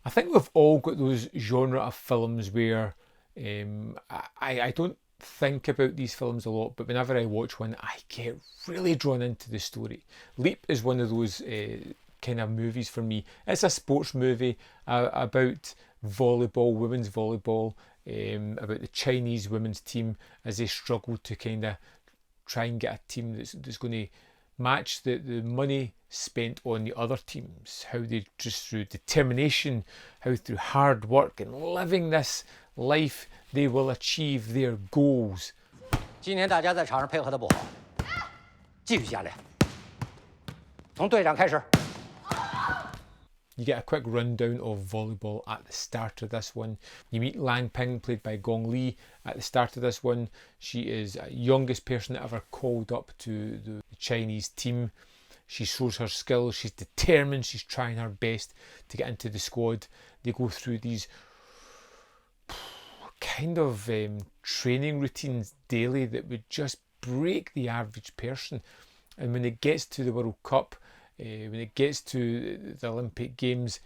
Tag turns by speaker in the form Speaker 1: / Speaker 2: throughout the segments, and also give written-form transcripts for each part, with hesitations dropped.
Speaker 1: I think we've all got those genre of films where I don't think about these films a lot, but whenever I watch one, I get really drawn into the story. Leap is one of those kind of movies for me. It's a sports movie about volleyball, women's volleyball, about the Chinese women's team as they struggle to kind of try and get a team that's going to match the money spent on the other teams. How they just through determination, how through hard work and living this life, they will achieve their goals.
Speaker 2: 今天大家在场上配合的不好，继续加练。从队长开始。
Speaker 1: You get a quick rundown of volleyball at the start of this one. You meet Lang Ping, played by Gong Li, at the start of this one. She is the youngest person ever called up to the Chinese team. She shows her skills, she's determined, she's trying her best to get into the squad. They go through these kind of training routines daily that would just break the average person. And when it gets to the World Cup, when it gets to the Olympic Games,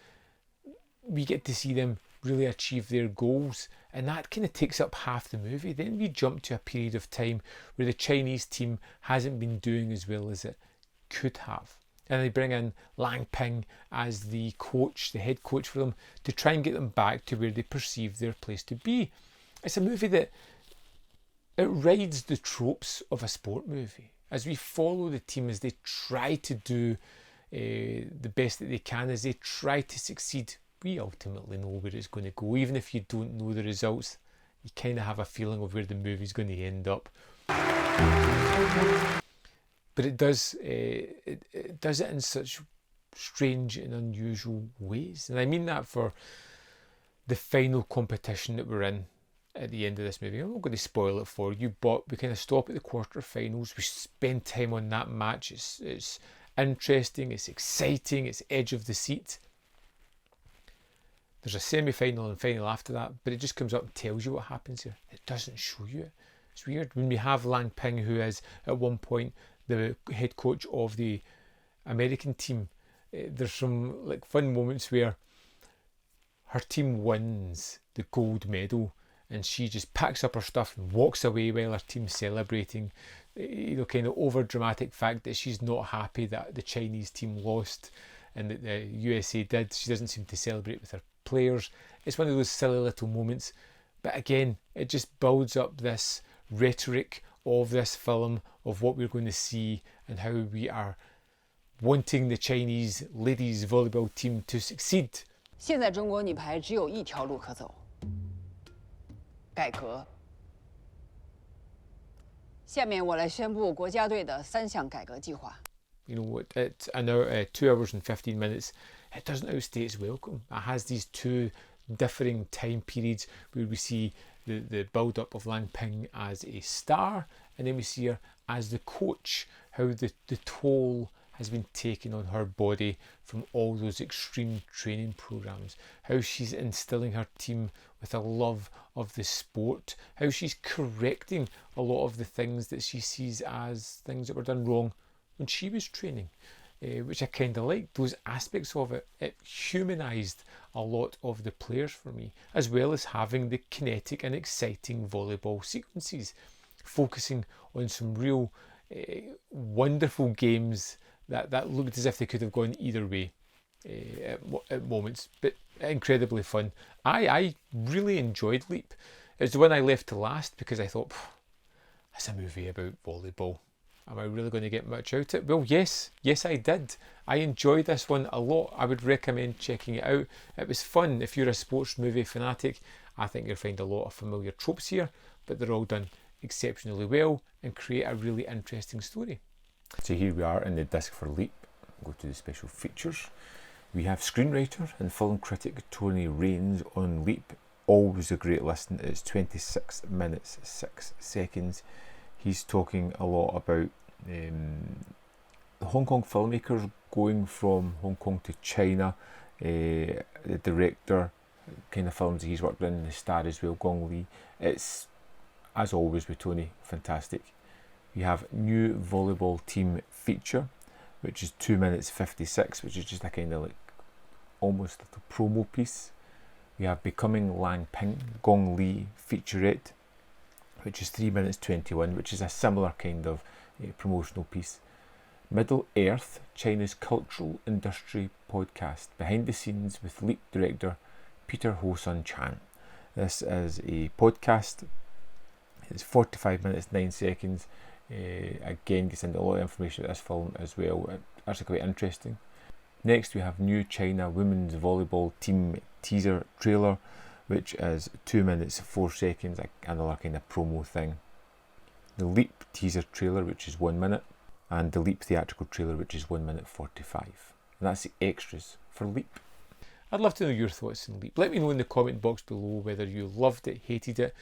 Speaker 1: we get to see them really achieve their goals, and that kind of takes up half the movie. Then we jump to a period of time where the Chinese team hasn't been doing as well as it could have, and they bring in Lang Ping as the coach, the head coach for them, to try and get them back to where they perceive their place to be. It's a movie that it rides the tropes of a sport movie as we follow the team as they try to do the best that they can, as they try to succeed. We ultimately know where it's going to go. Even if you don't know the results, you kind of have a feeling of where the movie's going to end up. But it does it in such strange and unusual ways. And I mean that for the final competition that we're in at the end of this movie. I'm not going to spoil it for you, but we kind of stop at the quarterfinals. We spend time on that match. It's interesting, it's exciting, it's edge of the seat. There's a semi-final and final after that, but it just comes up and tells you what happens here. It doesn't show you it. It's weird. When we have Lang Ping, who is at one point the head coach of the American team, there's some like fun moments where her team wins the gold medal and she just packs up her stuff and walks away while her team's celebrating. You know, kind of over dramatic fact that she's not happy that the Chinese team lost and that the USA did. She doesn't seem to celebrate with her players. It's one of those silly little moments, but again, it just builds up this rhetoric of this film, of what we're going to see and how we are wanting the Chinese ladies volleyball team to succeed.
Speaker 3: 现在中国女排只有一条路可走，改革。下面我来宣布国家队的3项改革计划。
Speaker 1: You know, at an hour, 2 hours and 15 minutes, it doesn't outstay its welcome. It has these two differing time periods where we see the build-up of Lang Ping as a star, and then we see her as the coach, how the toll has been taken on her body from all those extreme training programs, how she's instilling her team with a love of the sport, how she's correcting a lot of the things that she sees as things that were done wrong when she was training, which I kind of liked. Those aspects of it, it humanised a lot of the players for me, as well as having the kinetic and exciting volleyball sequences, focusing on some real wonderful games that looked as if they could have gone either way at moments, but incredibly fun. I really enjoyed Leap. It's the one I left to last because I thought, it's a movie about volleyball. Am I really going to get much out of it? Well, yes I did. I enjoyed this one a lot. I would recommend checking it out. It was fun. If you're a sports movie fanatic, I think you'll find a lot of familiar tropes here, but they're all done exceptionally well and create a really interesting story.
Speaker 4: So here we are in the disc for Leap. Go to the special features. We have screenwriter and film critic Tony Raines on Leap. Always a great listen. It's 26 minutes 6 seconds. He's talking a lot about the Hong Kong filmmakers going from Hong Kong to China, the director, kind of films he's worked in, the star as well, Gong Li. It's, as always with Tony, fantastic. We have new volleyball team feature, which is 2 minutes 56, which is just a kind of like almost like a promo piece. We have Becoming Lang Ping, Gong Li featurette, which is 3 minutes 21, which is a similar kind of promotional piece. Middle Earth, China's cultural industry podcast, behind the scenes with Leap director Peter Ho-sun Chan. This is a podcast. It's 45 minutes 9 seconds. Again, gets into a lot of information about this film as well. Actually quite interesting. Next we have New China Women's Volleyball Team teaser trailer, which is 2 minutes 4 seconds, another kind of promo thing. The Leap teaser trailer, which is 1 minute, and the Leap theatrical trailer, which is 1 minute 45. And that's the extras for Leap. I'd love to know your thoughts on Leap. Let me know in the comment box below whether you loved it, hated it,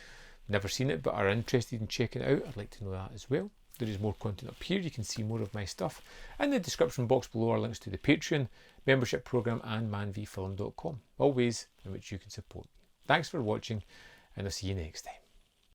Speaker 4: never seen it but are interested in checking it out. I'd like to know that as well. There is more content up here. You can see more of my stuff. In the description box below are links to the Patreon, membership program and manvfilm.com, all ways in which you can support me. Thanks for watching, and I'll see you next time.